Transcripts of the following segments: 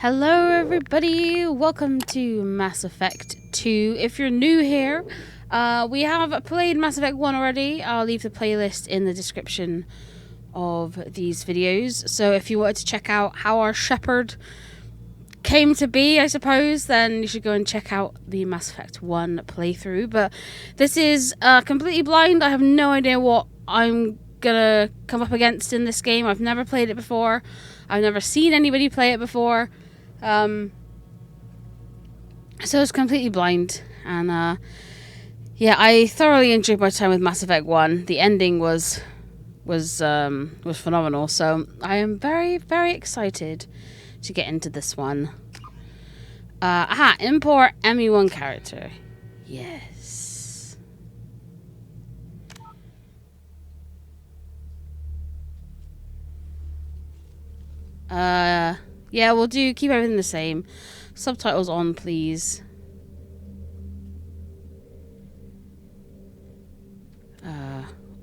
Hello everybody, welcome to Mass Effect 2. If you're new here, we have played Mass Effect 1 already. I'll leave the playlist in the description of these videos. So if you wanted to check out how our Shepherd came to be, I suppose, then you should go and check out the Mass Effect 1 playthrough. But this is completely blind. I have no idea what I'm gonna come up against in this game. I've never played it before. I've never seen anybody play it before. So it's completely blind, and yeah, I thoroughly enjoyed my time with Mass Effect 1. The ending was phenomenal, so I am very, very excited to get into this one. Import ME1 character. Yes. Yeah, we'll keep everything the same. Subtitles on, please.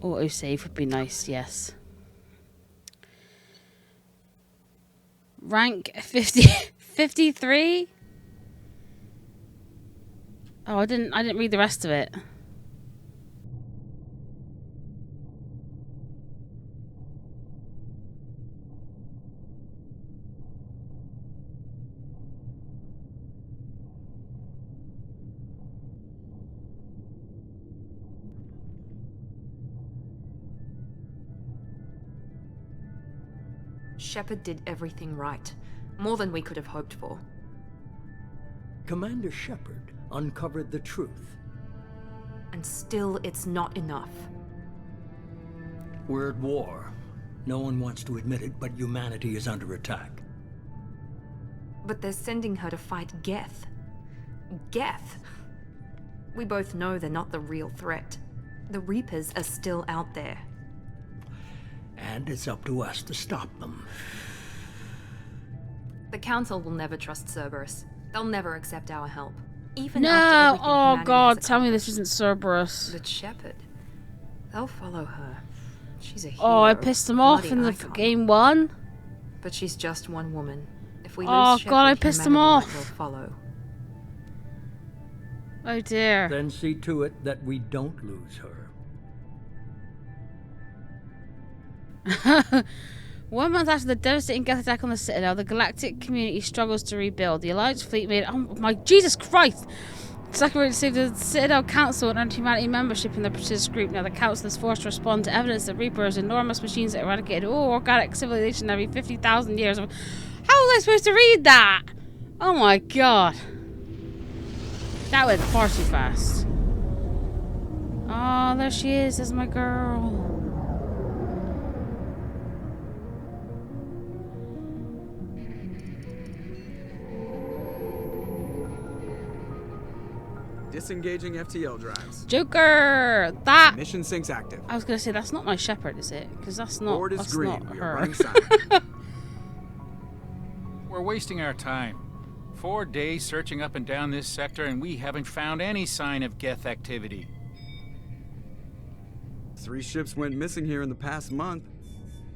Autosave would be nice, yes. Rank 53? Oh, I didn't read the rest of it. Shepard did everything right. More than we could have hoped for. Commander Shepard uncovered the truth. And still, it's not enough. We're at war. No one wants to admit it, but humanity is under attack. But they're sending her to fight Geth. Geth! We both know they're not the real threat. The Reapers are still out there. And it's up to us to stop them. The Council will never trust Cerberus. They'll never accept our help. Even No! after everything Oh humanity god, has tell me this accomplished. isn't Cerberus. But Shepard, they'll follow her. She's a hero. Oh, I pissed them off bloody in the icon. game 1. But she's just one woman. If we Oh, lose Shepard, God, I pissed them humanity off. will follow. Oh dear. Then see to it that we don't lose her. 1 month after the devastating Geth attack on the Citadel, the galactic community struggles to rebuild. The Alliance fleet made... Oh my Jesus Christ! Sacrifice to save the Citadel Council and anti-humanity membership in the British group. Now the Council is forced to respond to evidence that Reapers, enormous machines that eradicated all organic civilization every 50,000 years. How was I supposed to read that? Oh my god. That went far too fast. Oh, there she is. There's my girl. Disengaging FTL drives. Joker! That... Mission syncs active. I was gonna say, that's not my Shepherd, is it? Because that's not, Board is that's green. not We are her. running silent. We're wasting our time. 4 days searching up and down this sector, and we haven't found any sign of Geth activity. 3 ships went missing here in the past month.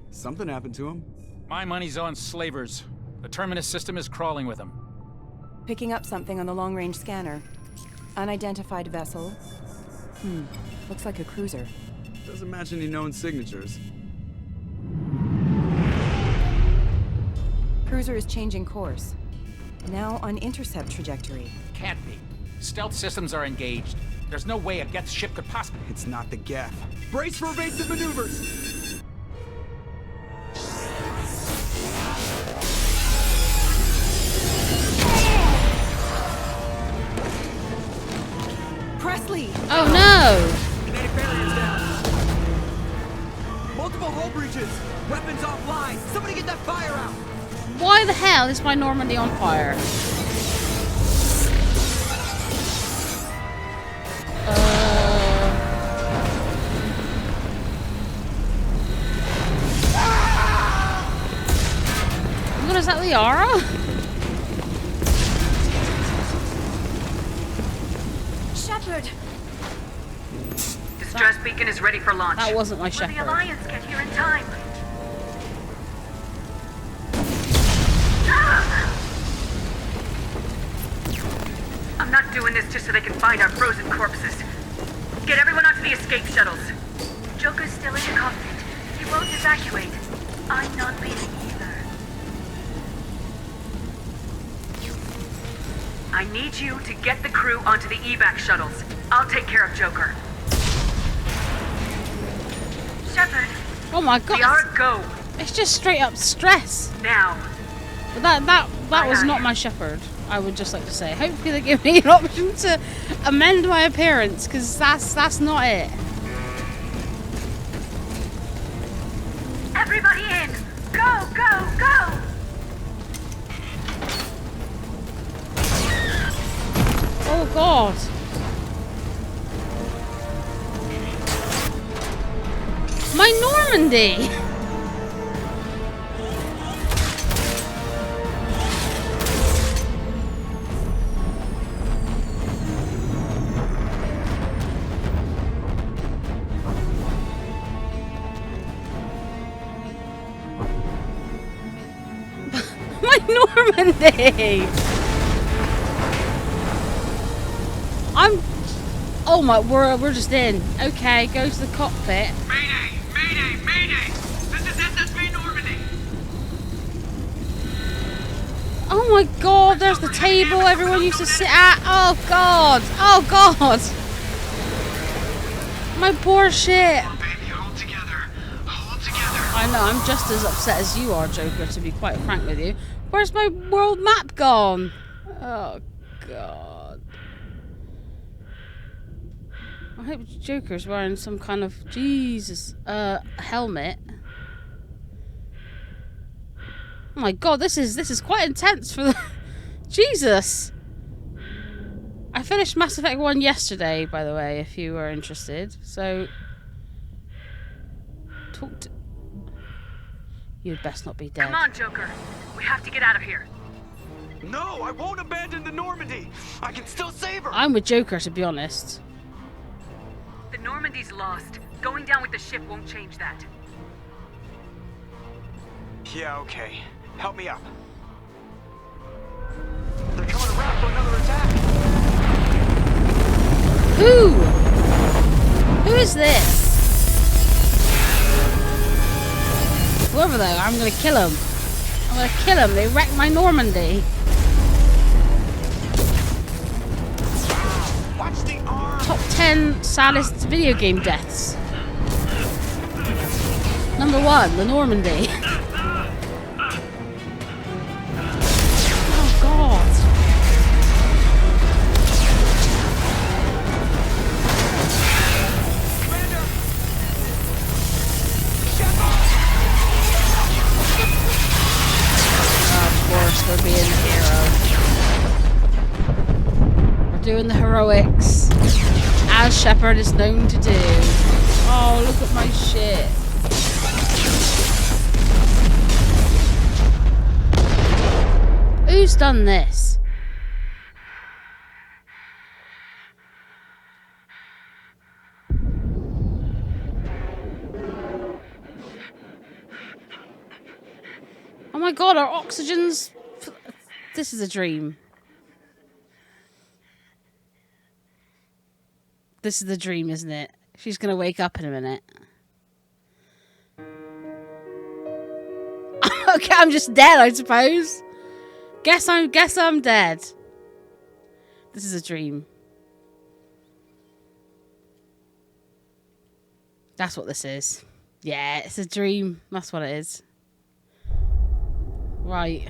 Something happened to them. My money's on slavers. The Terminus system is crawling with them. Picking up something on the long-range scanner. Unidentified vessel. Looks like a cruiser. Doesn't match any known signatures. Cruiser is changing course. Now on intercept trajectory. Can't be. Stealth systems are engaged. There's no way a Geth ship could possibly... It's not the Geth. Brace for evasive maneuvers! Presley! Oh no! Kinetic barriers down. Multiple hull breaches. Weapons offline. Somebody get that fire out. Why the hell is my Normandy on fire? What is that, Liara? Shepard! Distress beacon is ready for launch. That wasn't my Will the Shepherd. Alliance get here in time? doing this just so they can find our frozen corpses. Get everyone onto the escape shuttles. Joker's still in the cockpit. He won't evacuate. I'm not leaving either. I need you to get the crew onto the evac shuttles. I'll take care of Joker. Shepard. Oh my god. We are a go. It's just straight up stress. Now. But that was not my shepherd. I would just like to say. Hopefully they give me an option to amend my appearance, because that's not it. Everybody in! Go, go, go! Oh god. My Normandy! My Normandy! Oh my, we're just in. Okay, go to the cockpit. Mayday! Mayday! Mayday! This is SSV Normandy! Oh my god, there's the table everyone used to sit at. Oh god! Oh god! My poor shit. Come on, baby, hold together. Hold together. I know, I'm just as upset as you are, Joker, to be quite frank with you. Where's my world map gone? Oh god. I hope Joker's wearing some kind of helmet. Oh my god, this is quite intense for the Jesus. I finished Mass Effect 1 yesterday, by the way, if you were interested. So you'd best not be dead. Come on, Joker. We have to get out of here. No, I won't abandon the Normandy. I can still save her. I'm with Joker, to be honest. The Normandy's lost. Going down with the ship won't change that. Yeah, okay. Help me up. They're coming around for another attack. Who is this? Whoever they are, I'm gonna kill him. I'm gonna kill him. They wrecked my Normandy. Watch the arm. Top 10 saddest video game deaths. Number 1, the Normandy. Oh god. Commander. Of course, we're being the hero. We're doing the heroics, as Shepard is known to do. Oh, look at my shit. Who's done this? Oh my god, our oxygen's... This is a dream. This is the dream, isn't it? She's gonna wake up in a minute. Okay, I'm just dead, I suppose. Guess I'm dead. This is a dream. That's what this is. Yeah, it's a dream. That's what it is. Right.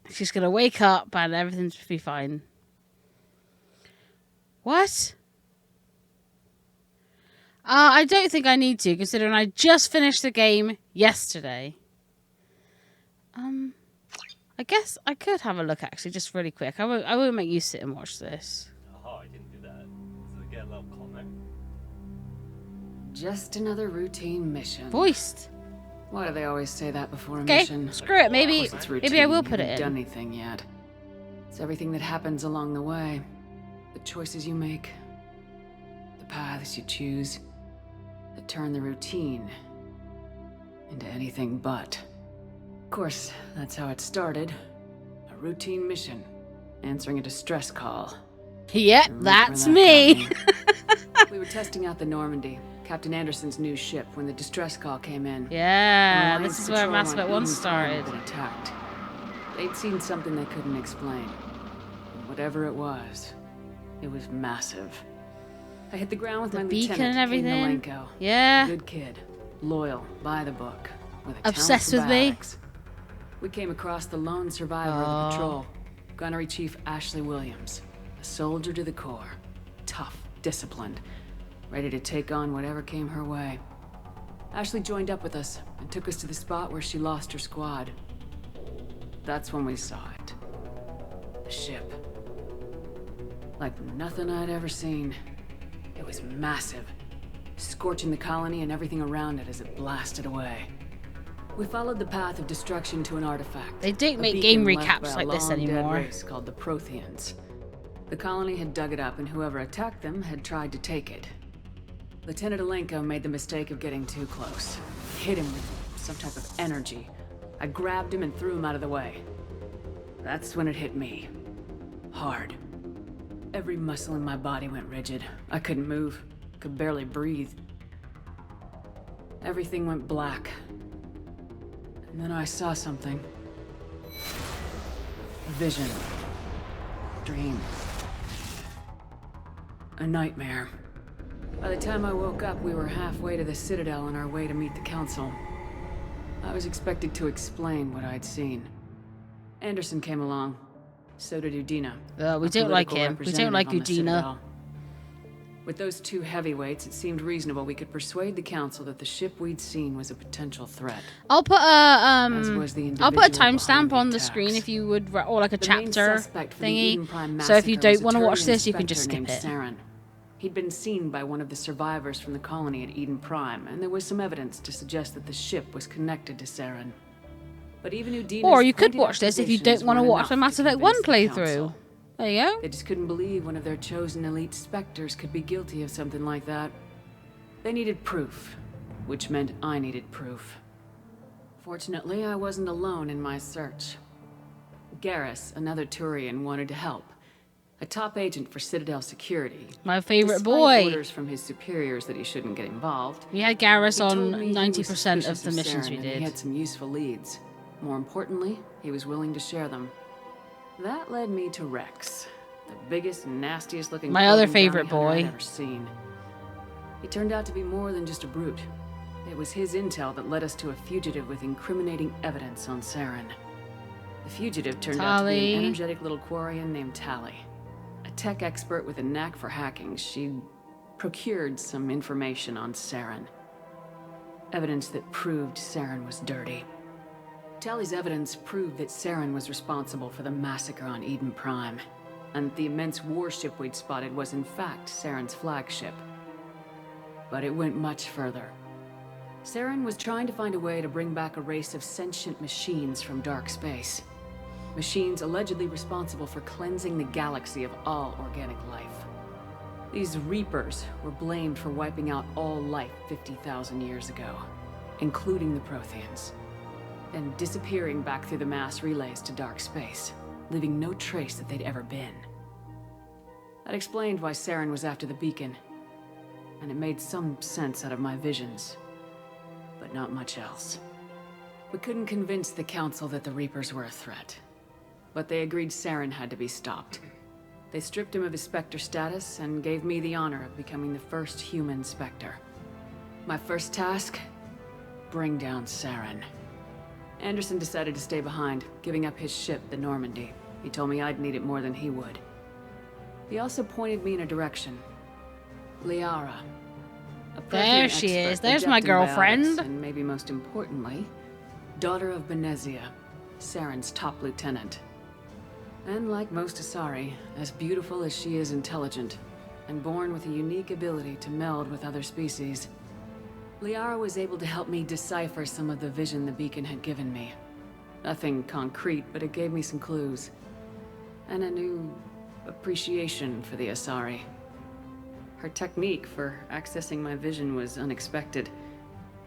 She's gonna wake up and everything's gonna be fine. What? I don't think I need to, considering I just finished the game yesterday. I guess I could have a look, actually, just really quick. I won't make you sit and watch this. Oh, I didn't do that. Does it get a little comic? Just another routine mission. Voiced. Why do they always say that before a Okay, mission? screw it. Maybe It's routine. I will put You it haven't done in. anything yet. It's everything that happens along the way. The choices you make. The paths you choose. That turn the routine into anything but. Of course, that's how it started. A routine mission. Answering a distress call. Yep, And look that's where me. that got me. We were testing out the Normandy, Captain Anderson's new ship, when the distress call came in. Yeah, An this is Alliance where patrol Mass on Effect 1 Eden Prime had started. been attacked. They'd seen something they couldn't explain. And whatever it was massive. I hit the ground with The my beacon lieutenant, and everything. Kane Malenko. Yeah. Good kid, loyal, by the book, with a Obsessed talent for with me. basics. We came across the lone survivor of the patrol, Gunnery Chief Ashley Williams, a soldier to the core, tough, disciplined, ready to take on whatever came her way. Ashley joined up with us and took us to the spot where she lost her squad. That's when we saw it. The ship. Like nothing I'd ever seen. It was massive, scorching the colony and everything around it as it blasted away. We followed the path of destruction to an artifact. They don't a make game beacon left recaps by a like this long dead anymore. race called the Protheans. The colony had dug it up, and whoever attacked them had tried to take it. Lieutenant Alenko made the mistake of getting too close. Hit him with some type of energy. I grabbed him and threw him out of the way. That's when it hit me. Hard. Every muscle in my body went rigid. I couldn't move. Could barely breathe. Everything went black. And then I saw something. A vision. Dream. A nightmare. By the time I woke up, we were halfway to the Citadel on our way to meet the Council. I was expected to explain what I'd seen. Anderson came along. So did Udina. We don't like him. We don't like Udina. With those two heavyweights, it seemed reasonable we could persuade the Council that the ship we'd seen was a potential threat. I'll put a As was the I'll put a individual timestamp behind on the the screen attacks. if you would, or like a The main chapter suspect for the Eden thingy. Prime So if you massacre was don't want to a watch Turian this, you can inspector just skip named it. Saren. He'd been seen by one of the survivors from the colony at Eden Prime, and there was some evidence to suggest that the ship was connected to Saren. But even Udina's Or you could pointed watch this if you accusations don't want to weren't watch the enough Mass to Effect 1 convince the playthrough. Council. There you go. They just couldn't believe one of their chosen elite specters could be guilty of something like that. They needed proof, which meant I needed proof. Fortunately, I wasn't alone in my search. Garrus, another Turian, wanted to help. A top agent for Citadel security. My favorite Despite boy. orders from his superiors that he shouldn't get involved. We had Garrus He told on me he was 90% of suspicious the missions Saren, we and He did. had some useful leads. More importantly, he was willing to share them. That led me to Rex, the biggest, nastiest looking My other Krogan favorite bounty hunter boy. I'd ever seen. He turned out to be more than just a brute. It was his intel that led us to a fugitive with incriminating evidence on Saren. The fugitive turned out to be Tali. an energetic little Quarian named Tali. A tech expert with a knack for hacking, she'd procured some information on Saren. Evidence that proved Saren was dirty. Tali's evidence proved that Saren was responsible for the massacre on Eden Prime, and the immense warship we'd spotted was in fact Saren's flagship. But it went much further. Saren was trying to find a way to bring back a race of sentient machines from dark space. Machines allegedly responsible for cleansing the galaxy of all organic life. These Reapers were blamed for wiping out all life 50,000 years ago, including the Protheans, and disappearing back through the mass relays to dark space, leaving no trace that they'd ever been. That explained why Saren was after the beacon, and it made some sense out of my visions, but not much else. We couldn't convince the Council that the Reapers were a threat, but they agreed Saren had to be stopped. They stripped him of his Spectre status and gave me the honor of becoming the first human Spectre. My first task? Bring down Saren. Anderson decided to stay behind, giving up his ship, the Normandy. He told me I'd need it more than he would. He also pointed me in a direction. Liara. A There Prothean she expert, is. There's my adept in girlfriend. biotics, and maybe most importantly, daughter of Benezia, Saren's top lieutenant. And like most Asari, as beautiful as she is intelligent, and born with a unique ability to meld with other species, Liara was able to help me decipher some of the vision the beacon had given me. Nothing concrete, but it gave me some clues. And a new appreciation for the Asari. Her technique for accessing my vision was unexpected,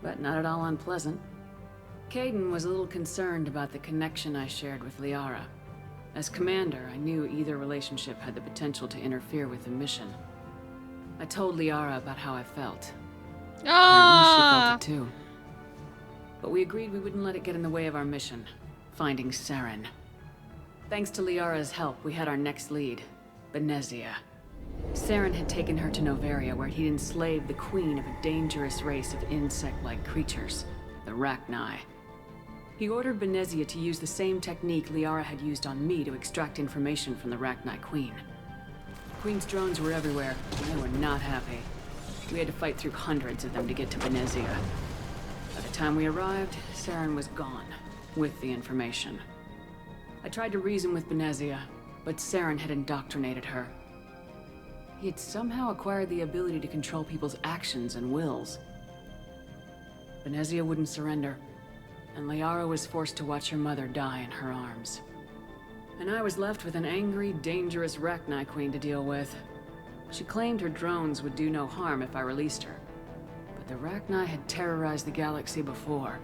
but not at all unpleasant. Caden was a little concerned about the connection I shared with Liara. As commander, I knew either relationship had the potential to interfere with the mission. I told Liara about how I felt. Apparently she felt it too. But we agreed we wouldn't let it get in the way of our mission, finding Saren. Thanks to Liara's help, we had our next lead, Benezia. Saren had taken her to Noveria, where he'd enslaved the queen of a dangerous race of insect-like creatures, the Rachni. He ordered Benezia to use the same technique Liara had used on me to extract information from the Rachni queen. The queen's drones were everywhere, and they were not happy. We had to fight through hundreds of them to get to Benezia. By the time we arrived, Saren was gone, with the information. I tried to reason with Benezia, but Saren had indoctrinated her. He had somehow acquired the ability to control people's actions and wills. Benezia wouldn't surrender, and Liara was forced to watch her mother die in her arms. And I was left with an angry, dangerous Rachni queen to deal with. She claimed her drones would do no harm if I released her. But the Rachni had terrorized the galaxy before.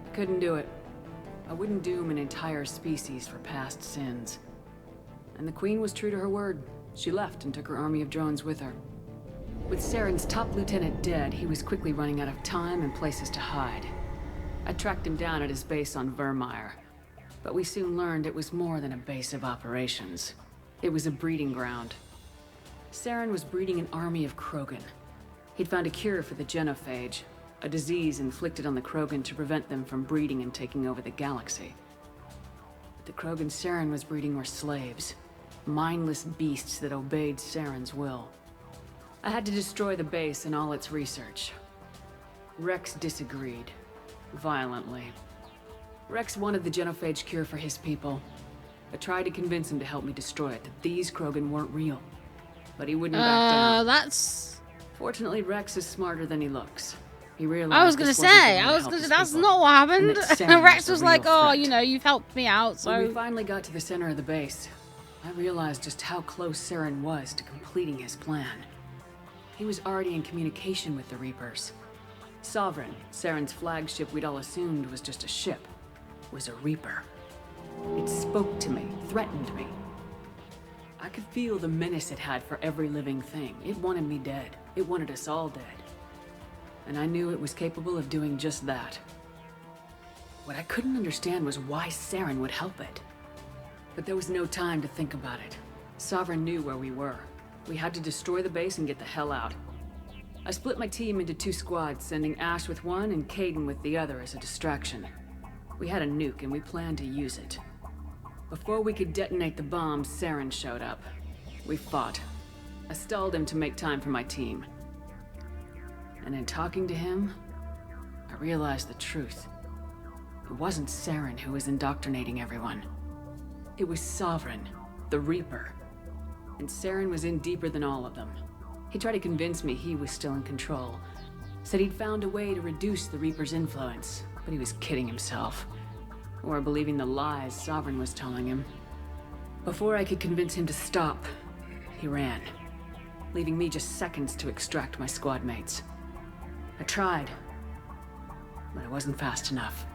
I couldn't do it. I wouldn't doom an entire species for past sins. And the queen was true to her word. She left and took her army of drones with her. With Saren's top lieutenant dead, he was quickly running out of time and places to hide. I tracked him down at his base on Vermeer, but we soon learned it was more than a base of operations. It was a breeding ground. Saren was breeding an army of Krogan. He'd found a cure for the genophage, a disease inflicted on the Krogan to prevent them from breeding and taking over the galaxy. But the Krogan Saren was breeding were slaves, mindless beasts that obeyed Saren's will. I had to destroy the base and all its research. Rex disagreed. Violently. Rex wanted the genophage cure for his people. I tried to convince him to help me destroy it, that these Krogan weren't real. But he wouldn't back down. That's... Fortunately, Rex is smarter than he looks. He realized I was gonna say, that's not what happened. Rex was like, oh, you know, you've helped me out, so... When we finally got to the center of the base, I realized just how close Saren was to completing his plan. He was already in communication with the Reapers. Sovereign, Saren's flagship we'd all assumed was just a ship, was a Reaper. It spoke to me, threatened me. I could feel the menace it had for every living thing. It wanted me dead. It wanted us all dead. And I knew it was capable of doing just that. What I couldn't understand was why Saren would help it. But there was no time to think about it. Sovereign knew where we were. We had to destroy the base and get the hell out. I split my team into 2 squads, sending Ash with one and Caden with the other as a distraction. We had a nuke and we planned to use it. Before we could detonate the bomb, Saren showed up. We fought. I stalled him to make time for my team. And in talking to him, I realized the truth. It wasn't Saren who was indoctrinating everyone. It was Sovereign, the Reaper. And Saren was in deeper than all of them. He tried to convince me he was still in control. Said he'd found a way to reduce the Reaper's influence, but he was kidding himself. Or believing the lies Sovereign was telling him. Before I could convince him to stop, he ran, leaving me just seconds to extract my squad mates. I tried, but it wasn't fast enough.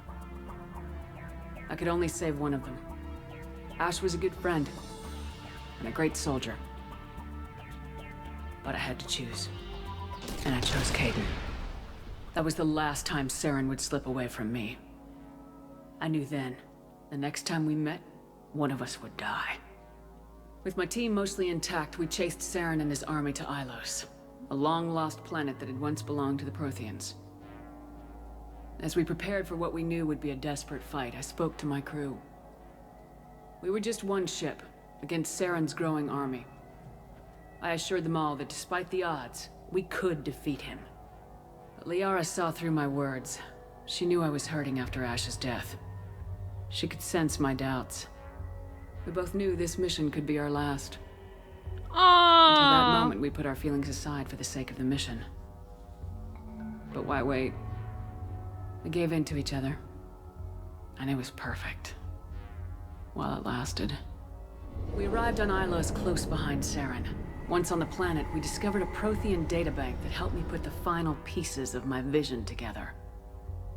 I could only save one of them. Ash was a good friend, and a great soldier. But I had to choose, and I chose Caden. That was the last time Saren would slip away from me. I knew then, the next time we met, one of us would die. With my team mostly intact, we chased Saren and his army to Ilos, a long-lost planet that had once belonged to the Protheans. As we prepared for what we knew would be a desperate fight, I spoke to my crew. We were just one ship, against Saren's growing army. I assured them all that despite the odds, we could defeat him. But Liara saw through my words. She knew I was hurting after Ash's death. She could sense my doubts. We both knew this mission could be our last. Until that moment, we put our feelings aside for the sake of the mission. But why wait? We gave in to each other. And it was perfect. While it lasted. We arrived on Ilos close behind Saren. Once on the planet, we discovered a Prothean databank that helped me put the final pieces of my vision together.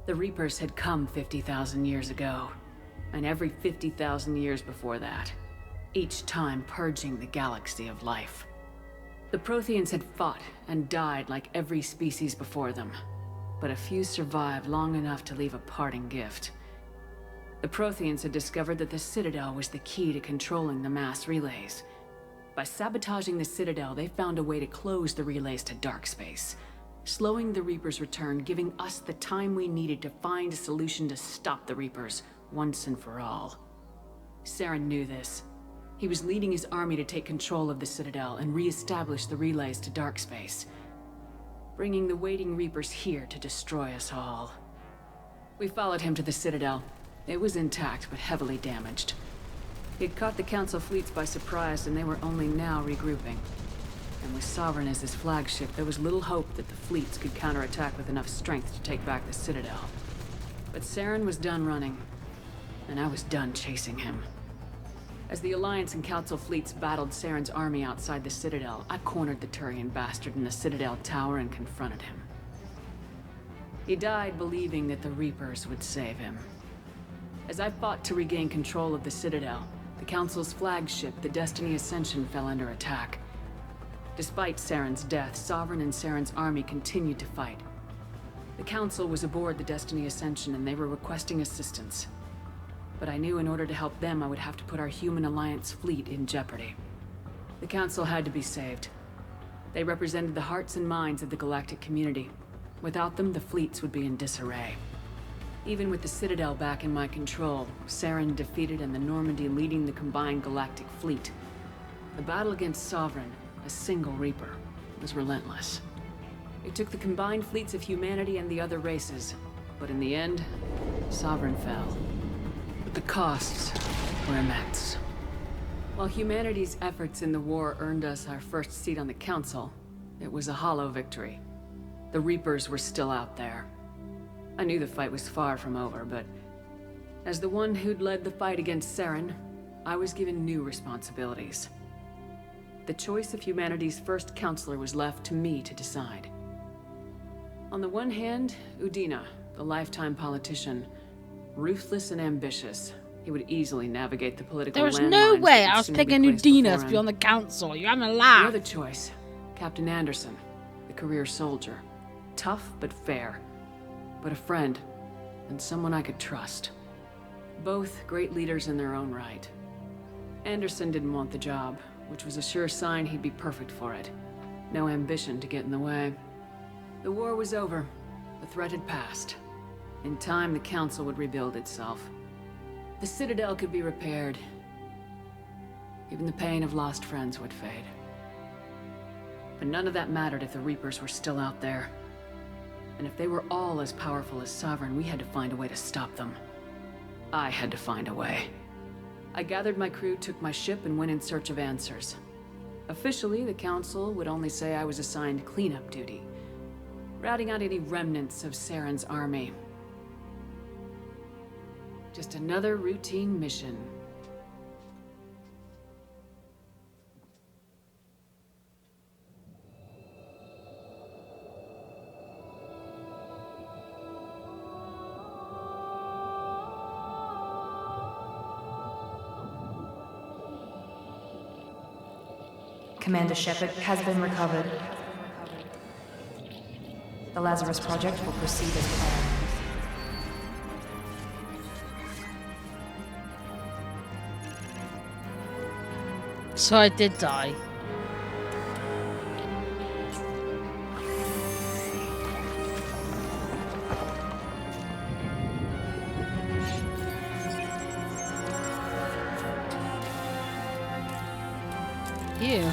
The Reapers had come 50,000 years ago. and every 50,000 years before that, each time purging the galaxy of life. The Protheans had fought and died like every species before them, but a few survived long enough to leave a parting gift. The Protheans had discovered that the Citadel was the key to controlling the mass relays. By sabotaging the Citadel, they found a way to close the relays to dark space, slowing the Reapers' return, giving us the time we needed to find a solution to stop the Reapers once and for all. Saren knew this. He was leading his army to take control of the Citadel and re-establish the relays to dark space, bringing the waiting Reapers here to destroy us all. We followed him to the Citadel. It was intact, but heavily damaged. He had caught the Council fleets by surprise, and they were only now regrouping. And with Sovereign as his flagship, there was little hope that the fleets could counterattack with enough strength to take back the Citadel. But Saren was done running, and I was done chasing him. As the Alliance and Council fleets battled Saren's army outside the Citadel, I cornered the Turian bastard in the Citadel tower and confronted him. He died believing that the Reapers would save him. As I fought to regain control of the Citadel, the Council's flagship, the Destiny Ascension, fell under attack. Despite Saren's death, Sovereign and Saren's army continued to fight. The Council was aboard the Destiny Ascension and they were requesting assistance. But I knew in order to help them, I would have to put our human Alliance fleet in jeopardy. The Council had to be saved. They represented the hearts and minds of the galactic community. Without them, the fleets would be in disarray. Even with the Citadel back in my control, Saren defeated and the Normandy leading the combined galactic fleet. The battle against Sovereign, a single Reaper, was relentless. It took the combined fleets of humanity and the other races, but in the end, Sovereign fell. But the costs were immense. While humanity's efforts in the war earned us our first seat on the Council, it was a hollow victory. The Reapers were still out there. I knew the fight was far from over, but as the one who'd led the fight against Saren, I was given new responsibilities. The choice of humanity's first counselor was left to me to decide. On the one hand, Udina, the lifetime politician, ruthless and ambitious. He would easily navigate the political There was no landmines way that would I was soon picking be placed Udina before to be him. on the council. You're having a The laugh. other choice, Captain Anderson, the career soldier. Tough but fair. But a friend, and someone I could trust. Both great leaders in their own right. Anderson didn't want the job, which was a sure sign he'd be perfect for it. No ambition to get in the way. The war was over. The threat had passed. In time, the Council would rebuild itself. The Citadel could be repaired. Even the pain of lost friends would fade. But none of that mattered if the Reapers were still out there. And if they were all as powerful as Sovereign, we had to find a way to stop them. I had to find a way. I gathered my crew, took my ship, and went in search of answers. Officially, the Council would only say I was assigned cleanup duty, routing out any remnants of Saren's army. Just another routine mission. Commander Shepard has been recovered. The Lazarus Project will proceed as planned. So I did die. Ew.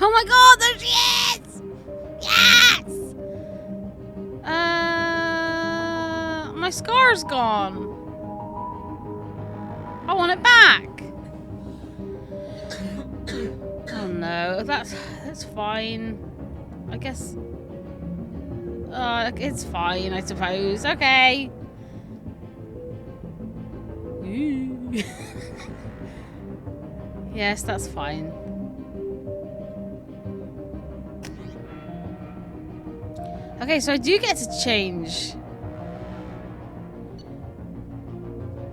Oh my god, there she is! Yes! My scar's gone. I want it back. Oh no, that's it's fine. I guess. It's fine, I suppose. Okay. Yes, that's fine. Okay, so I do get to change.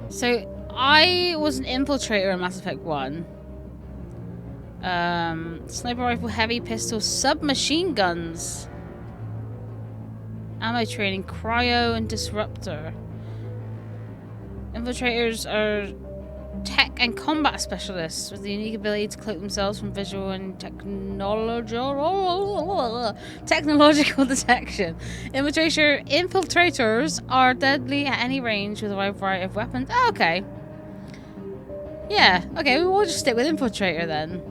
So I was an infiltrator in Mass Effect 1. Sniper rifle, heavy pistol, submachine guns, ammo training, cryo, and disruptor. Infiltrators are tech and combat specialists with the unique ability to cloak themselves from visual and technological detection. Infiltrators are deadly at any range with a wide variety of weapons. Oh, okay. Yeah, okay, we'll just stick with infiltrator then.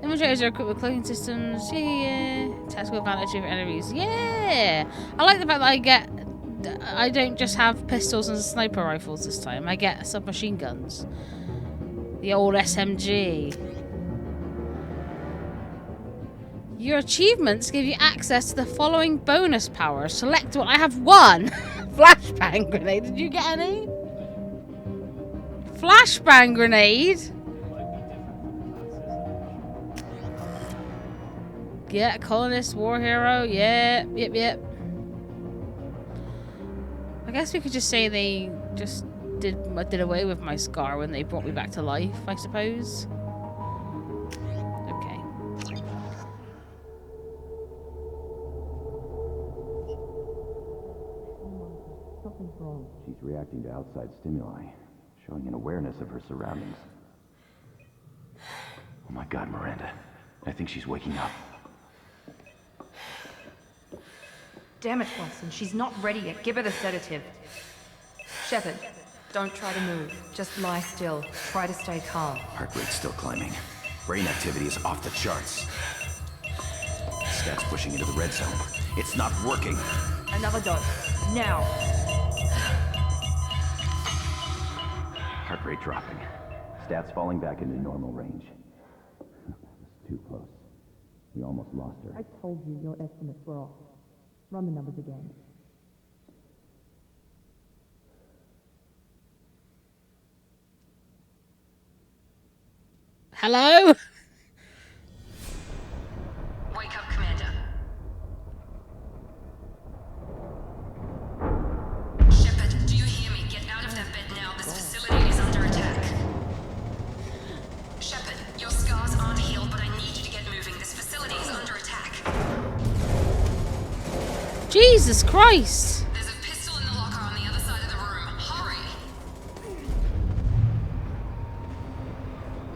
Infiltrators are equipped with cloaking systems. Yeah. Tactical advantage over enemies. Yeah. I like the fact that I don't just have pistols and sniper rifles this time. I get submachine guns. The old SMG. Your achievements give you access to the following bonus powers. Select one. I have one. Flashbang grenade. Did you get any? Flashbang grenade. Yeah, colonist, war hero. Yeah, yep. I guess we could just say they just did away with my scar when they brought me back to life, I suppose. Okay. Something's wrong. She's reacting to outside stimuli, showing an awareness of her surroundings. Oh my God, Miranda. I think she's waking up. Damn it, Watson. She's not ready yet. Give her the sedative. Shepard, don't try to move. Just lie still. Try to stay calm. Heart rate's still climbing. Brain activity is off the charts. Stats pushing into the red zone. It's not working. Another dose. Now. Heart rate dropping. Stats falling back into normal range. Too close. We almost lost her. I told you your estimates were off. Run the numbers again. Hello? Wake up, Commander. Shepard, do you hear me? Get out of that bed now. This facility is under attack. Shepard, your scars aren't healed, but I need you to get moving. This facility is under attack. Jesus Christ! There's a pistol in the locker on the other side of the room. Hurry!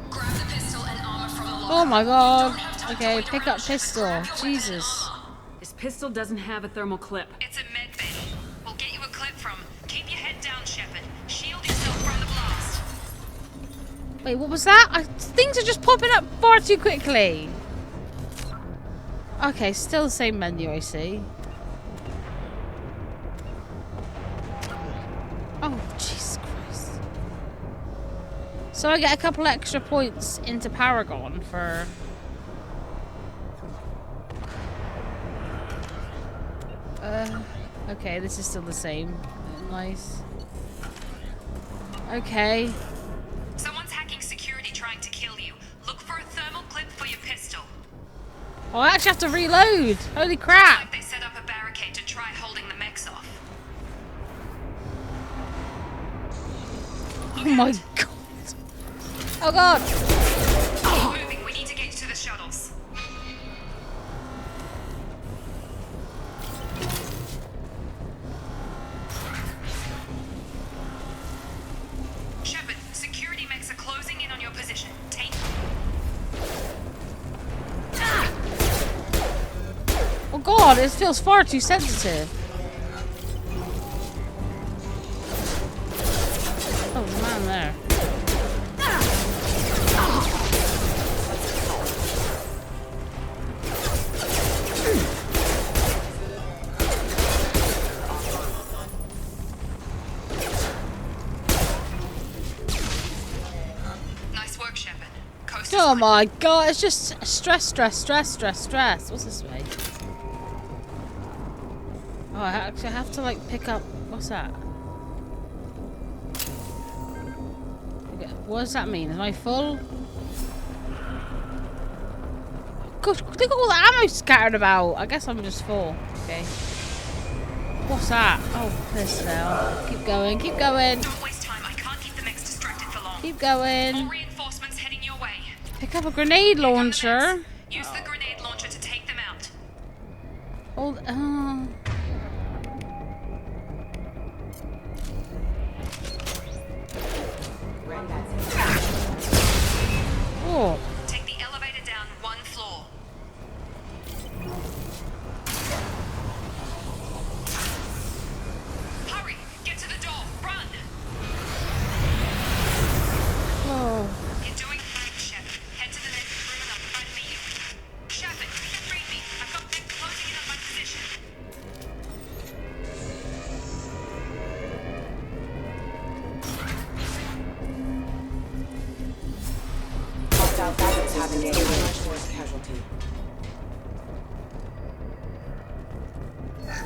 Grab the pistol and armor from the locker. Oh my God. Okay, pick up pistol. Jesus. This pistol doesn't have a thermal clip. It's a med bay. We'll get you a clip from. Keep your head down, Shepard. Shield yourself from the blast. Wait, what was that? Things are just popping up far too quickly. Okay, still the same menu, I see. Oh, Jesus Christ. So I get a couple extra points into Paragon for... okay, this is still the same. Nice. Okay. Someone's hacking security trying to kill you. Look for a thermal clip for your pistol. Oh, I actually have to reload. Holy crap. Looks like they set up a barricade to try holding the mechs off. Oh my God. Oh God. Keep moving. We need to get to the shuttles. Shepard, security mechs are closing in on your position. Take. Oh God, it feels far too sensitive. Oh man, there. Nice work, Shepard. Coast Oh my god, it's just stress, stress, stress, stress, stress. What's this way? Oh, I actually have to like pick up. What's that? Okay, what does that mean? Am I full? Gosh, look at all the ammo scattered about. I guess I'm just full. Okay. What's that? Oh, this now. Keep going, keep going. Don't waste time. I can't keep the mechs distracted for long. Keep going. More reinforcements heading your way. Pick up a grenade launcher. Use the grenade launcher to take them out. Hold. Oh. Take the elevator down 1 floor. Hurry! Get to the door! Run! Oh. You're doing fine, Shep. Head to the next room and I'll try to meet you. Shepard, read me. I've got them closing in on my position. Hostile backups happening. Casualty.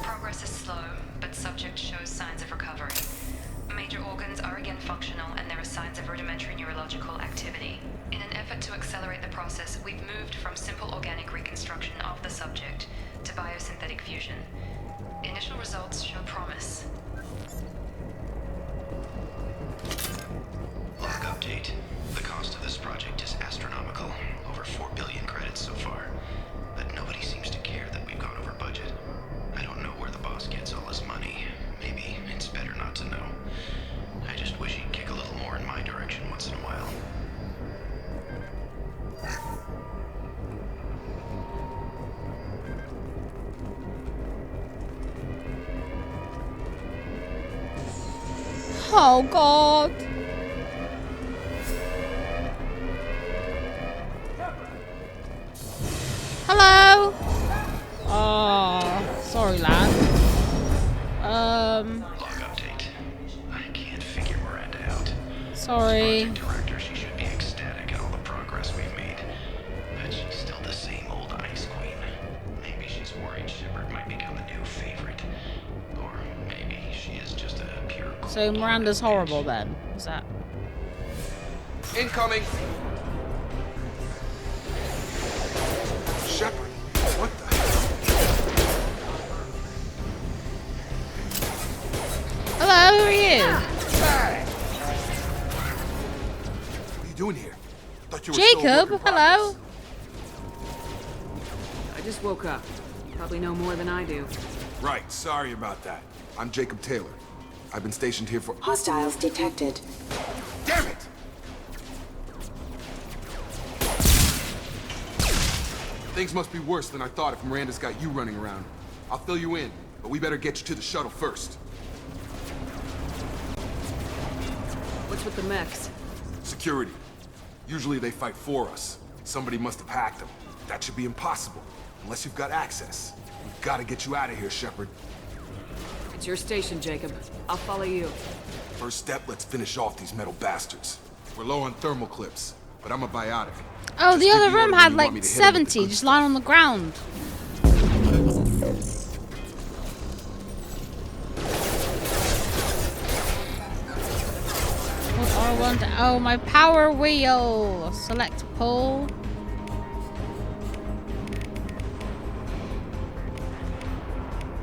Progress is slow, but subject shows signs of recovery. Major organs are again functional, and there are signs of rudimentary neurological activity. In an effort to accelerate the process, we've moved from simple organic reconstruction of the subject to biosynthetic fusion. Initial results show promise. Log update. The cost of this project is astronomical. Over 4 billion credits so far. But nobody seems to care that we've gone over budget. I don't know where the boss gets all his money. Maybe it's better not to know. I just wish he'd kick a little more in my direction once in a while. Oh god. Hello. Oh, sorry, lad. Log update. I can't figure Miranda out. Sorry. As project director, she should be ecstatic at all the progress we've made. But she's still the same old ice queen. Maybe she's worried Shepard might become a new favorite. Or maybe she is just a pure... So Miranda's horrible then? Is that? Incoming! Shepard, what the Hello, who are you? What are you doing here? Thought you were Jacob, still working hello. I just woke up. Probably know more than I do. Right, sorry about that. I'm Jacob Taylor. I've been stationed here for... Hostiles detected. Damn it! Things must be worse than I thought if Miranda's got you running around. I'll fill you in, but we better get you to the shuttle first. What's with the mechs? Security. Usually they fight for us. Somebody must have hacked them. That should be impossible, unless you've got access. We've got to get you out of here, Shepard. It's your station, Jacob. I'll follow you. First step, let's finish off these metal bastards. We're low on thermal clips, but I'm a biotic. Oh, Just the give other the room order had when you want me like to hit 'em with the 70 good just stuff. lying on the ground. What R1? Oh, my power wheel. Select pull.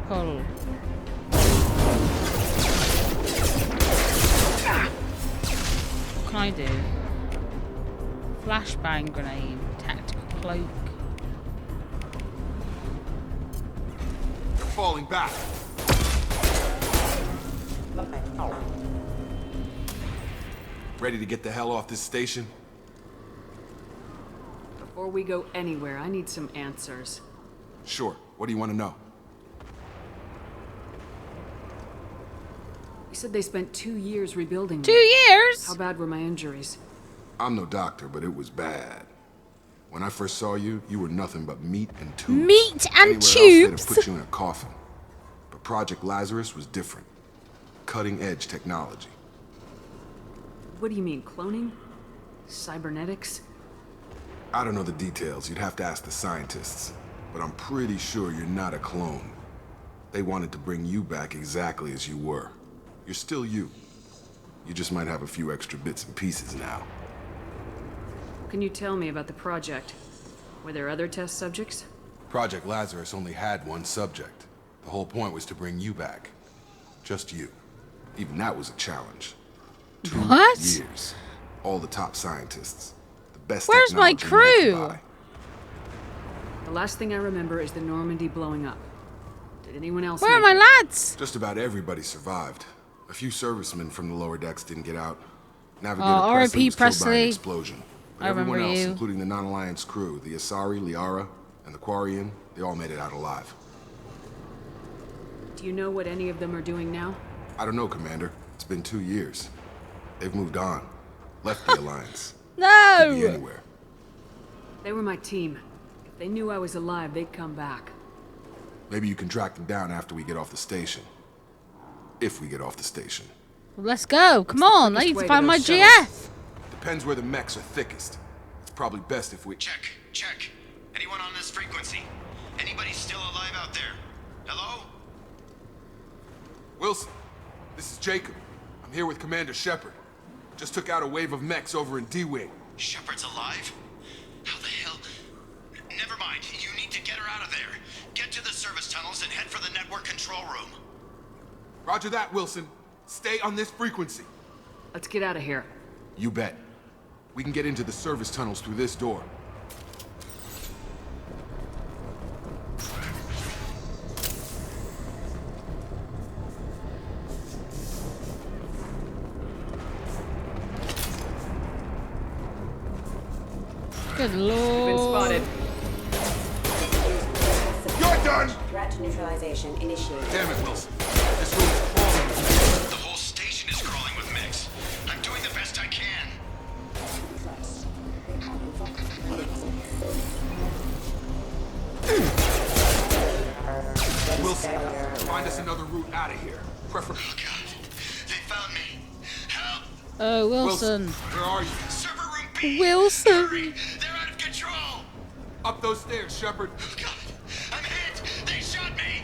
Pull. What can I do? Flashbang grenade, tactical cloak. They're falling back. Ready to get the hell off this station? Before we go anywhere, I need some answers. Sure. What do you want to know? You said they spent 2 years rebuilding me. 2 years? How bad were my injuries? I'm no doctor, but it was bad. When I first saw you, you were nothing but meat and tubes. Meat and Anywhere tubes? else, they'd have put you in a coffin. But Project Lazarus was different. Cutting-edge technology. What do you mean, cloning? Cybernetics? I don't know the details. You'd have to ask the scientists. But I'm pretty sure you're not a clone. They wanted to bring you back exactly as you were. You're still you. You just might have a few extra bits and pieces now. Can you tell me about the project? Were there other test subjects? Project Lazarus only had one subject. The whole point was to bring you back. Just you. Even that was a challenge. 2 What? years. All the top scientists. The best Where's my technology money could crew? buy. The last thing I remember is the Normandy blowing up. Did anyone else? Where are make my it? lads? Just about everybody survived. A few servicemen from the lower decks didn't get out. Navigator R.I.P. Presley was killed by an Presley. explosion. But I everyone remember else, you. including the non-alliance crew, the Asari, Liara, and the Quarian, they all made it out alive. Do you know what any of them are doing now? I don't know, Commander. It's been 2 years. They've moved on. Left the Alliance. Could be No! anywhere. They were my team. If they knew I was alive, they'd come back. Maybe you can track them down after we get off the station. If we get off the station. Well, let's go. Come on. I quickest need way to to find my those shuttles. GF. Depends where the mechs are thickest. It's probably best if we... Check. Anyone on this frequency? Anybody still alive out there? Hello? Wilson, this is Jacob. I'm here with Commander Shepard. Just took out a wave of mechs over in D-Wing. Shepard's alive? How the hell? Never mind. You need to get her out of there. Get to the service tunnels and head for the network control room. Roger that, Wilson. Stay on this frequency. Let's get out of here. You bet. We can get into the service tunnels through this door. Good lord. Been spotted. You're done! Threat neutralization initiated. Damn it, Wilson. This room is crawling. The whole station is crawling with mechs. I'm doing the best I can. Wilson, find us another route out of here. Preferably. Oh, God. They found me. Help! Oh, Wilson. Where are you? Server room B! Wilson. Hurry! They're out of control! Up those stairs, Shepard. Oh, God! I'm hit! They shot me!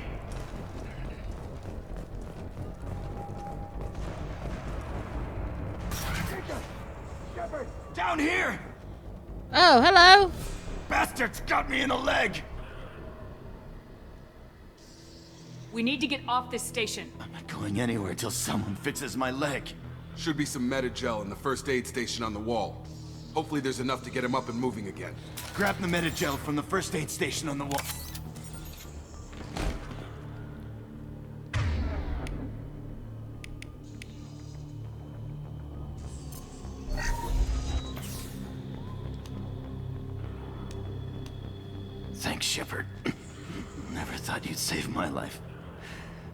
Shepard, down here! Oh, hello. Bastards got me in the leg! We need to get off this station. I'm not going anywhere till someone fixes my leg. Should be some Metagel in the first aid station on the wall. Hopefully there's enough to get him up and moving again. Grab the Metagel from the first aid station on the wall. Thanks, Shepard. Never thought you'd save my life.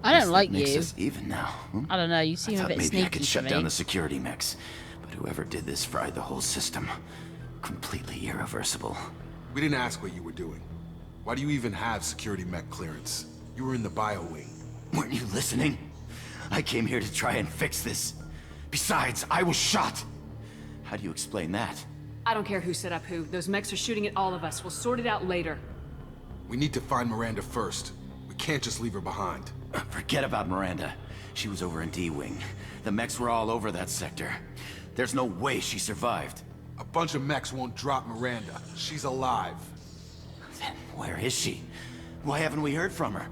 I don't like makes you. us even now. I don't know. You seem I a thought bit maybe sneaky I could to shut me. down the security mechs, but whoever did this fried the whole system. Completely irreversible. We didn't ask what you were doing. Why do you even have security mech clearance? You were in the bio wing. Weren't you listening? I came here to try and fix this. Besides, I was shot. How do you explain that? I don't care who set up who. Those mechs are shooting at all of us. We'll sort it out later. We need to find Miranda first. We can't just leave her behind. Forget about Miranda. She was over in D-Wing. The mechs were all over that sector. There's no way she survived. A bunch of mechs won't drop Miranda. She's alive. Then where is she? Why haven't we heard from her?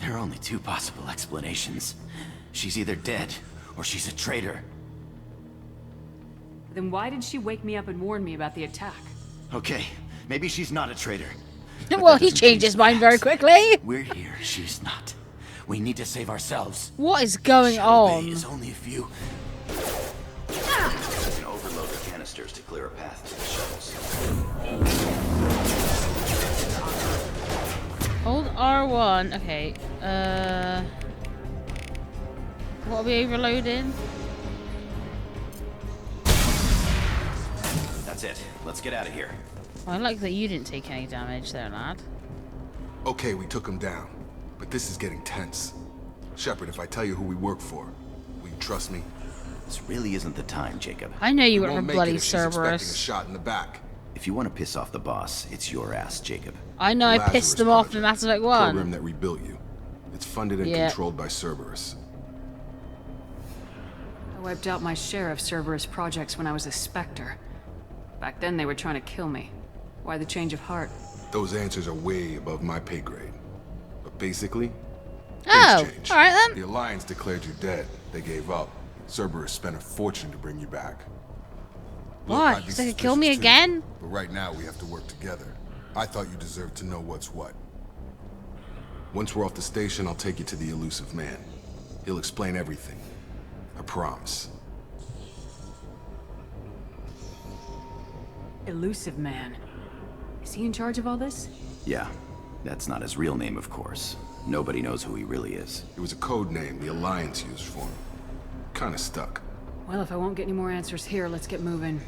There are only two possible explanations. She's either dead, or she's a traitor. Then why did she wake me up and warn me about the attack? Okay, maybe she's not a traitor. Well, he changed his mind very quickly. We're here, she's not. We need to save ourselves. What is going on? Is only a few. And overload the canisters to clear a path to the shuttles. Hold R1. Okay. What are we overloading? That's it. Let's get out of here. I like that you didn't take any damage there, lad. Okay, we took him down. But this is getting tense. Shepard, if I tell you who we work for, will you trust me? This really isn't the time, Jacob. I know you We were a won't make bloody it if she's expecting a Cerberus. shot in the back. If you want to piss off the boss, it's your ass, Jacob. I know I pissed them off in Mass Effect 1. Program that rebuilt you. It's funded and controlled by Cerberus. I wiped out my share of Cerberus projects when I was a Spectre. Back then they were trying to kill me. Why the change of heart? Those answers are way above my pay grade. But basically, oh, things changed. All right then. The Alliance declared you dead. They gave up. Cerberus spent a fortune to bring you back. Why? So they could kill me again? But right now we have to work together. I thought you deserved to know what's what. Once we're off the station, I'll take you to the elusive man. He'll explain everything. I promise. Elusive man. Is he in charge of all this? Yeah. That's not his real name, of course. Nobody knows who he really is. It was a code name the Alliance used for him. Kinda stuck. Well, if I won't get any more answers here, let's get moving.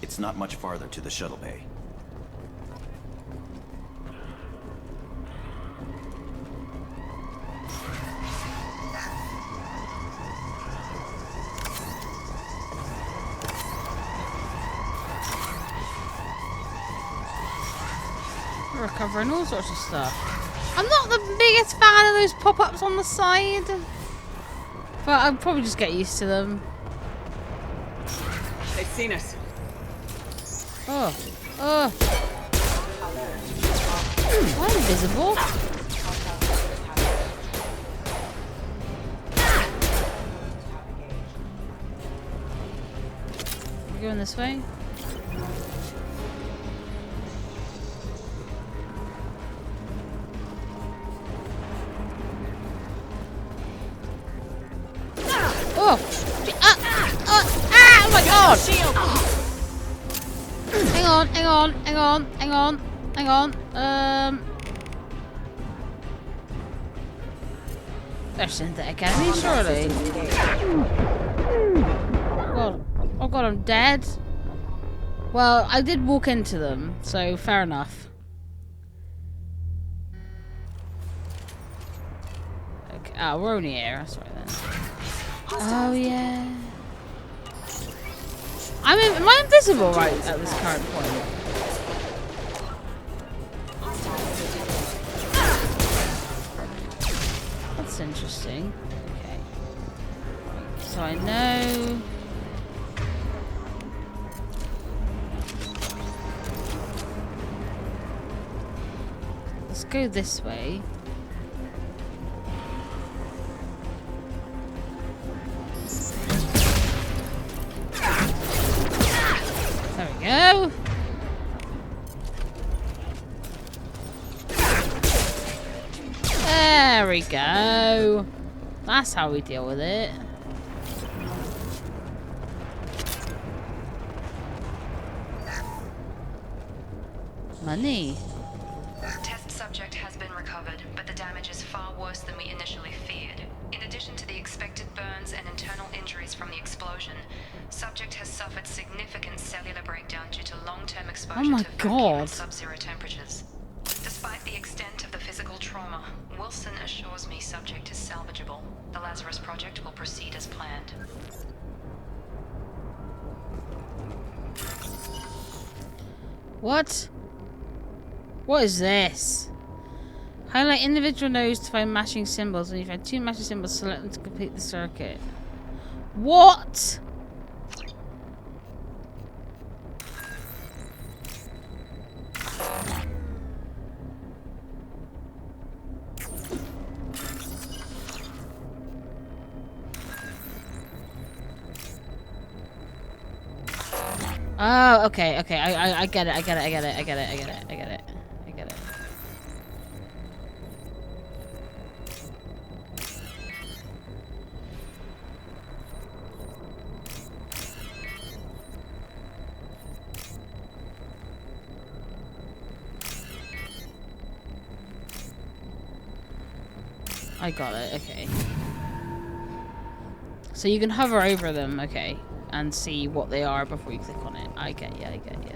It's not much farther to the shuttle bay. We're recovering all sorts of stuff. I'm not the biggest fan of those pop-ups on the side, but I'll probably just get used to them. They've seen us. Oh. Oh. I'm invisible. We're going this way. Oh! Oh my god! Hang on, hang on, hang on, hang on, hang on. They're synthetic enemies, surely. God. Oh god, I'm dead. Well, I did walk into them, so fair enough. Okay. Ah, we're only here, that's right then. Oh yeah. Am I invisible right at this current point? That's interesting. Okay. So I know. Let's go this way. There we go. There we go. That's how we deal with it. Money. Test subject has been recovered, but the damage is far worse than we initially feared. In addition to the expected burns and internal injuries from the explosion, subject has suffered significant cellular breakdown due to long-term exposure to vacuum and sub-zero temperatures. Despite the extent of the physical trauma, Wilson assures me subject is salvageable. The Lazarus project will proceed as planned. What? What is this? Highlight individual nodes to find matching symbols. When you find two matching symbols, select them to complete the circuit. What? Oh, okay, okay. I get it. I get it. I get it. I get it. I get it. I get it. I get it. I got it. Okay. So you can hover over them, okay, and see what they are before you click on it. I get you. I get you.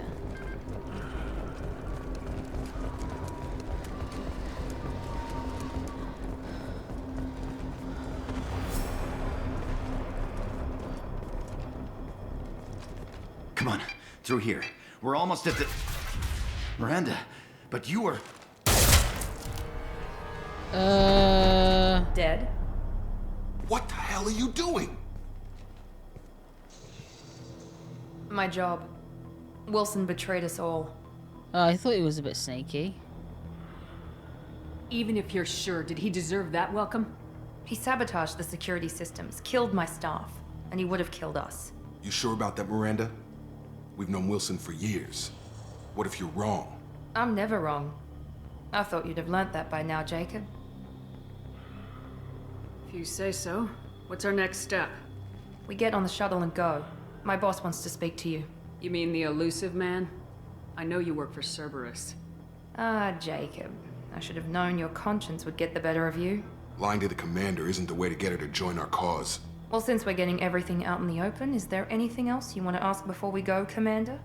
Come on, through here. We're almost at the... Miranda, but you were... Dead? What the hell are you doing? My job. Wilson betrayed us all. Oh, I thought he was a bit snaky. Even if you're sure, did he deserve that welcome? He sabotaged the security systems, killed my staff, and he would have killed us. You sure about that, Miranda? We've known Wilson for years. What if you're wrong? I'm never wrong. I thought you'd have learnt that by now, Jacob. If you say so. What's our next step? We get on the shuttle and go. My boss wants to speak to you. You mean the elusive man? I know you work for Cerberus. Ah, Jacob. I should have known your conscience would get the better of you. Lying to the commander isn't the way to get her to join our cause. Well, since we're getting everything out in the open, is there anything else you want to ask before we go, Commander?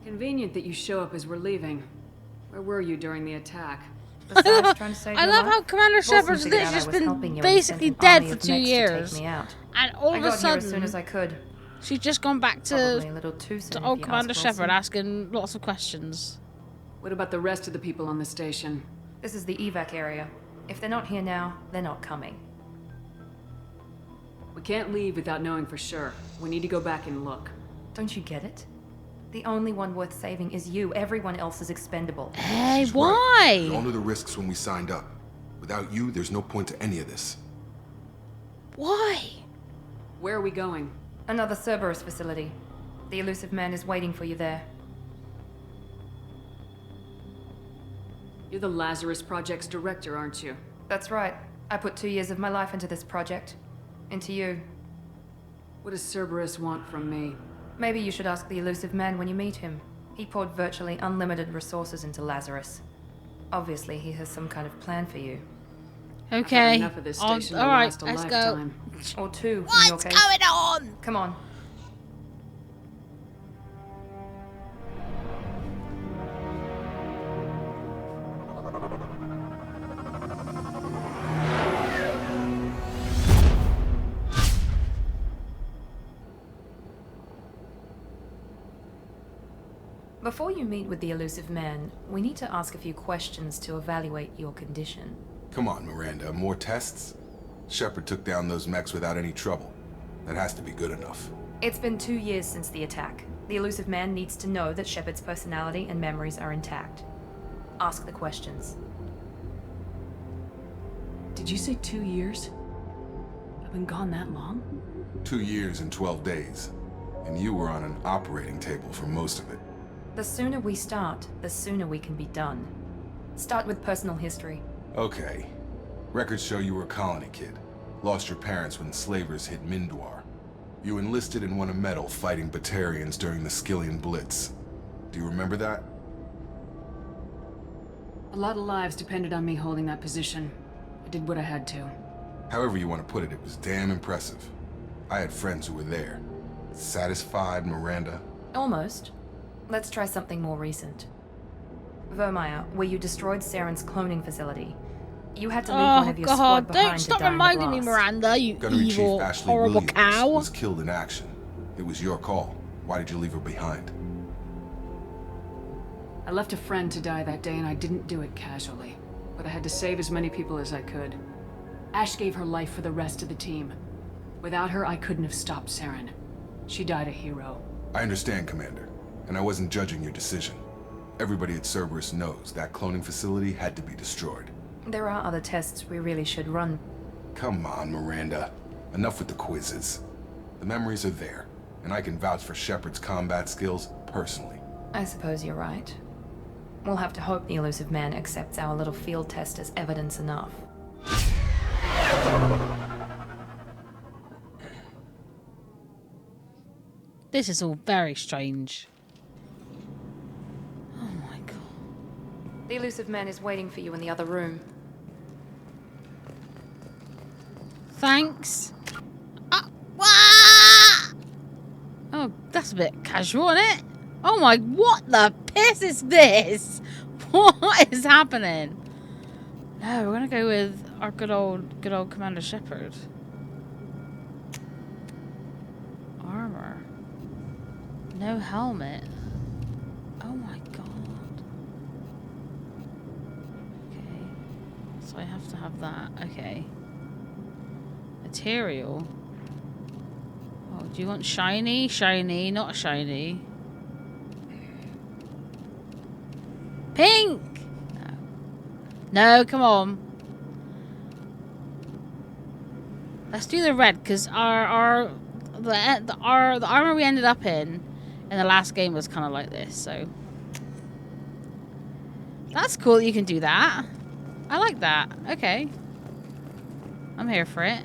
Convenient that you show up as we're leaving. Where were you during the attack? I love how Commander Shepard's literally just been basically dead for 2 years. And all of a sudden, as soon as I could. She's just gone back to old Commander ask Shepard Wilson. asking lots of questions. What about the rest of the people on the station? This is the evac area. If they're not here now, they're not coming. We can't leave without knowing for sure. We need to go back and look. Don't you get it? The only one worth saving is you. Everyone else is expendable. Hey, She's why? Right. We all knew the risks when we signed up. Without you, there's no point to any of this. Why? Where are we going? Another Cerberus facility. The elusive man is waiting for you there. You're the Lazarus Project's director, aren't you? That's right. I put 2 years of my life into this project. Into you. What does Cerberus want from me? Maybe you should ask the elusive man when you meet him. He poured virtually unlimited resources into Lazarus. Obviously, he has some kind of plan for you. Okay. Enough of this station to Alright, last a let's lifetime. Or two, in your What's case. going on? Come on. Before you meet with the elusive man, we need to ask a few questions to evaluate your condition. Come on, Miranda. More tests? Shepard took down those mechs without any trouble. That has to be good enough. It's been 2 years since the attack. The elusive man needs to know that Shepard's personality and memories are intact. Ask the questions. Did you say 2 years? I've been gone that long? 2 years and 12 days. And you were on an operating table for most of it. The sooner we start, the sooner we can be done. Start with personal history. Okay. Records show you were a colony kid. Lost your parents when slavers hit Mindwar. You enlisted and won a medal fighting Batarians during the Skillian Blitz. Do you remember that? A lot of lives depended on me holding that position. I did what I had to. However you want to put it, it was damn impressive. I had friends who were there. Satisfied, Miranda? Almost. Let's try something more recent. Vermeer, where you destroyed Saren's cloning facility. You had to leave one of your squad behind don't stop to die in the reminding me, blast. Miranda, you Gunnery evil, Chief Ashley horrible Williams cow. was killed in action. It was your call. Why did you leave her behind? I left a friend to die that day and I didn't do it casually. But I had to save as many people as I could. Ash gave her life for the rest of the team. Without her, I couldn't have stopped Saren. She died a hero. I understand, Commander. And I wasn't judging your decision. Everybody at Cerberus knows that cloning facility had to be destroyed. There are other tests we really should run. Come on, Miranda. Enough with the quizzes. The memories are there, and I can vouch for Shepard's combat skills personally. I suppose you're right. We'll have to hope the elusive man accepts our little field test as evidence enough. This is all very strange. Oh my god. The elusive man is waiting for you in the other room. Thanks. Oh, that's a bit casual, isn't it? Oh my, what the piss is this? What is happening? No, we're gonna go with our good old Commander Shepard. No helmet. Oh my god. Okay. So I have to have that. Okay. Material. Oh, do you want shiny? Shiny, not shiny. Pink! No. No, come on. Let's do the red, because the armor we ended up in the last game was kind of like this, so that's cool that you can do that. I like that. Okay. I'm here for it.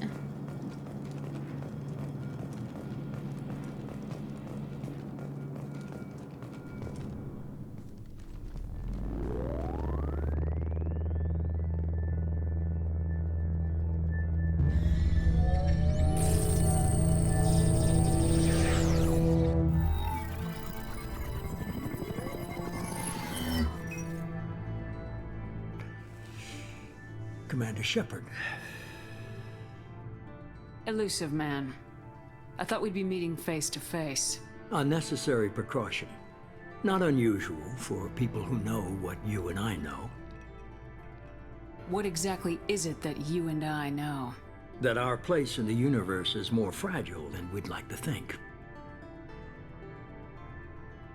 Commander Shepard. Elusive man. I thought we'd be meeting face to face. Unnecessary precaution. Not unusual for people who know what you and I know. What exactly is it that you and I know? That our place in the universe is more fragile than we'd like to think.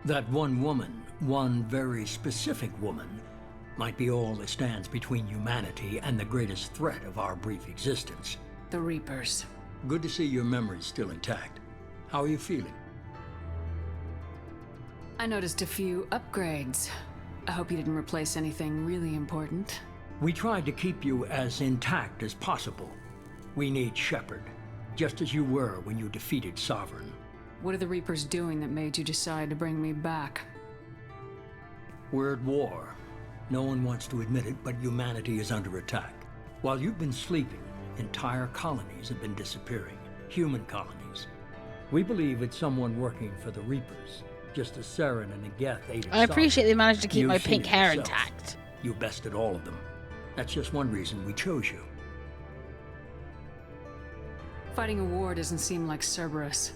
That one woman, one very specific woman, might be all that stands between humanity and the greatest threat of our brief existence. The Reapers. Good to see your memory's still intact. How are you feeling? I noticed a few upgrades. I hope you didn't replace anything really important. We tried to keep you as intact as possible. We need Shepard, just as you were when you defeated Sovereign. What are the Reapers doing that made you decide to bring me back? We're at war. No one wants to admit it, but humanity is under attack. While you've been sleeping, entire colonies have been disappearing. Human colonies. We believe it's someone working for the Reapers, just as Saren and Geth aided I appreciate Sovereign. they managed to keep my You've pink seen it hair yourself. intact. You bested all of them. That's just one reason we chose you. Fighting a war doesn't seem like Cerberus.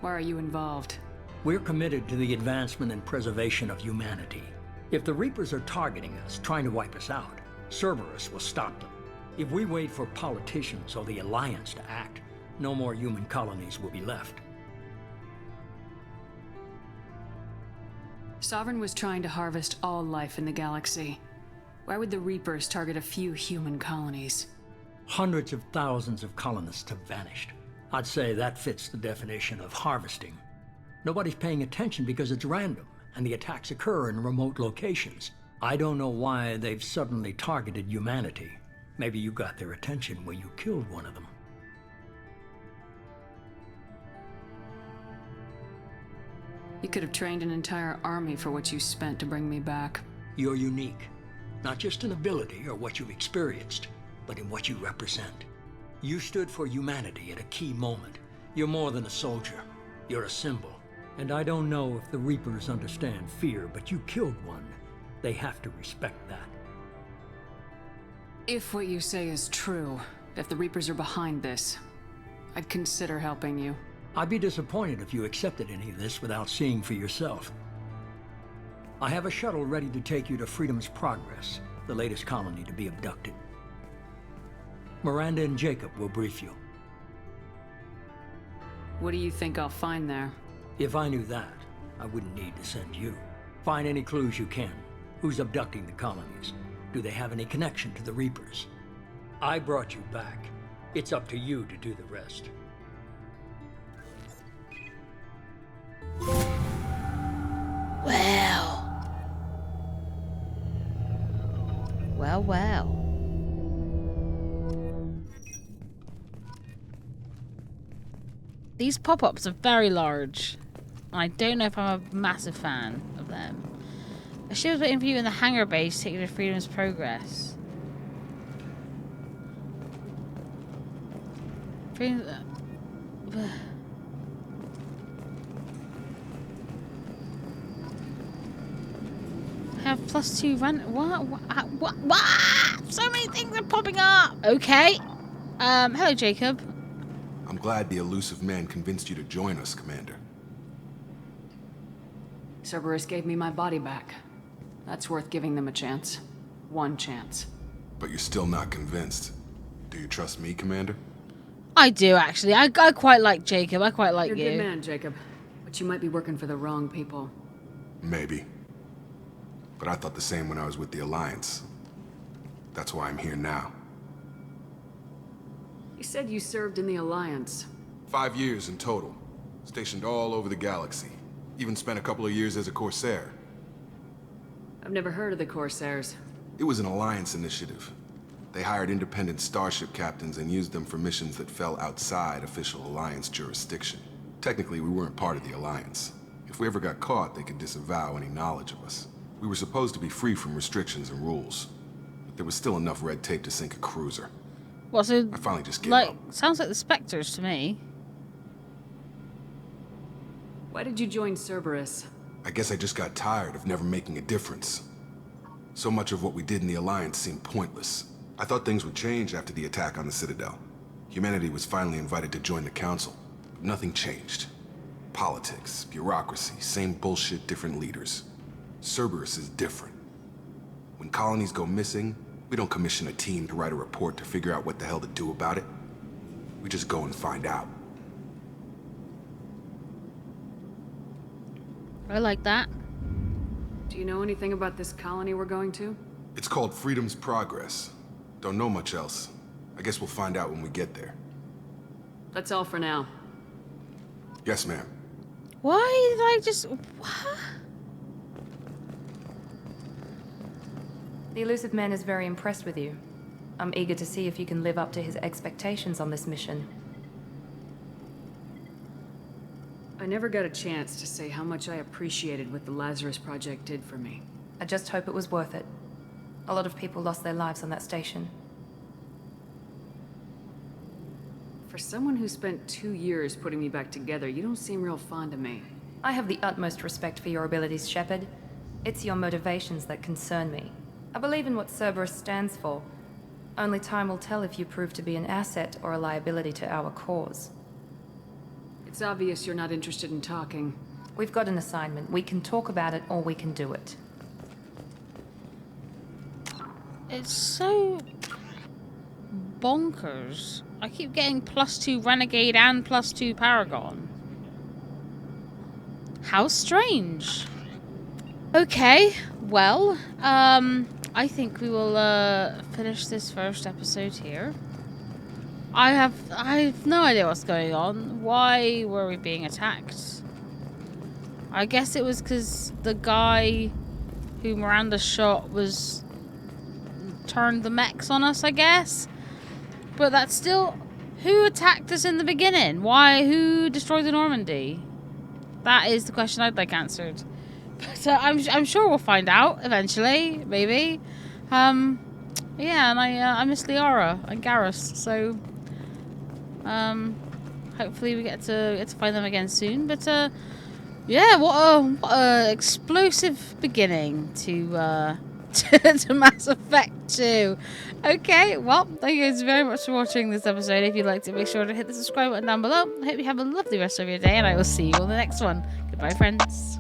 Why are you involved? We're committed to the advancement and preservation of humanity. If the Reapers are targeting us, trying to wipe us out, Cerberus will stop them. If we wait for politicians or the Alliance to act, no more human colonies will be left. Sovereign was trying to harvest all life in the galaxy. Why would the Reapers target a few human colonies? Hundreds of thousands of colonists have vanished. I'd say that fits the definition of harvesting. Nobody's paying attention because it's random, and the attacks occur in remote locations. I don't know why they've suddenly targeted humanity. Maybe you got their attention when you killed one of them. You could have trained an entire army for what you spent to bring me back. You're unique. Not just in ability or what you've experienced, but in what you represent. You stood for humanity at a key moment. You're more than a soldier. You're a symbol. And I don't know if the Reapers understand fear, but you killed one. They have to respect that. If what you say is true, if the Reapers are behind this, I'd consider helping you. I'd be disappointed if you accepted any of this without seeing for yourself. I have a shuttle ready to take you to Freedom's Progress, the latest colony to be abducted. Miranda and Jacob will brief you. What do you think I'll find there? If I knew that, I wouldn't need to send you. Find any clues you can. Who's abducting the colonies? Do they have any connection to the Reapers? I brought you back. It's up to you to do the rest. Well. These pop-ups are very large. I don't know if I'm a massive fan of them. A ship was waiting for you in the hangar base to take you to Freedom's Progress. Have +2 run. What? So many things are popping up. Okay. Hello, Jacob. I'm glad the elusive man convinced you to join us, Commander. Cerberus gave me my body back. That's worth giving them a chance. One chance. But you're still not convinced. Do you trust me, Commander? I do, actually. I quite like Jacob. I quite like You're you. a good man, Jacob. But you might be working for the wrong people. Maybe. But I thought the same when I was with the Alliance. That's why I'm here now. You said you served in the Alliance. 5 years in total. Stationed all over the galaxy. Even spent a couple of years as a Corsair. I've never heard of the Corsairs. It was an Alliance initiative. They hired independent starship captains and used them for missions that fell outside official Alliance jurisdiction. Technically, we weren't part of the Alliance. If we ever got caught, they could disavow any knowledge of us. We were supposed to be free from restrictions and rules. But there was still enough red tape to sink a cruiser. Well, so, I finally just gave like, up. sounds like the Spectres to me. Why did you join Cerberus? I guess I just got tired of never making a difference. So much of what we did in the Alliance seemed pointless. I thought things would change after the attack on the Citadel. Humanity was finally invited to join the Council, but nothing changed. Politics, bureaucracy, same bullshit, different leaders. Cerberus is different. When colonies go missing, we don't commission a team to write a report to figure out what the hell to do about it. We just go and find out. I like that. Do you know anything about this colony we're going to? It's called Freedom's Progress. Don't know much else. I guess we'll find out when we get there. That's all for now. Yes, ma'am. Why did I just... What? The Elusive Man is very impressed with you. I'm eager to see if you can live up to his expectations on this mission. I never got a chance to say how much I appreciated what the Lazarus Project did for me. I just hope it was worth it. A lot of people lost their lives on that station. For someone who spent 2 years putting me back together, you don't seem real fond of me. I have the utmost respect for your abilities, Shepard. It's your motivations that concern me. I believe in what Cerberus stands for. Only time will tell if you prove to be an asset or a liability to our cause. It's obvious you're not interested in talking. We've got an assignment. We can talk about it or we can do it. It's so bonkers. I keep getting +2 Renegade and +2 Paragon. How strange. Okay, well, I think we will finish this first episode here. I have no idea what's going on. Why were we being attacked? I guess it was because the guy who Miranda shot was turned the mechs on us, I guess. But that's still... Who attacked us in the beginning? Why? Who destroyed the Normandy? That is the question I'd like answered. But I'm sure we'll find out eventually, maybe. Yeah, and I miss Liara and Garrus, so hopefully we get to find them again soon. But yeah, what a explosive beginning to to Mass Effect 2. Okay, well, thank you guys very much for watching this episode. If you liked it, make sure to hit the subscribe button down below. I hope you have a lovely rest of your day, and I will see you on the next one. Goodbye, friends.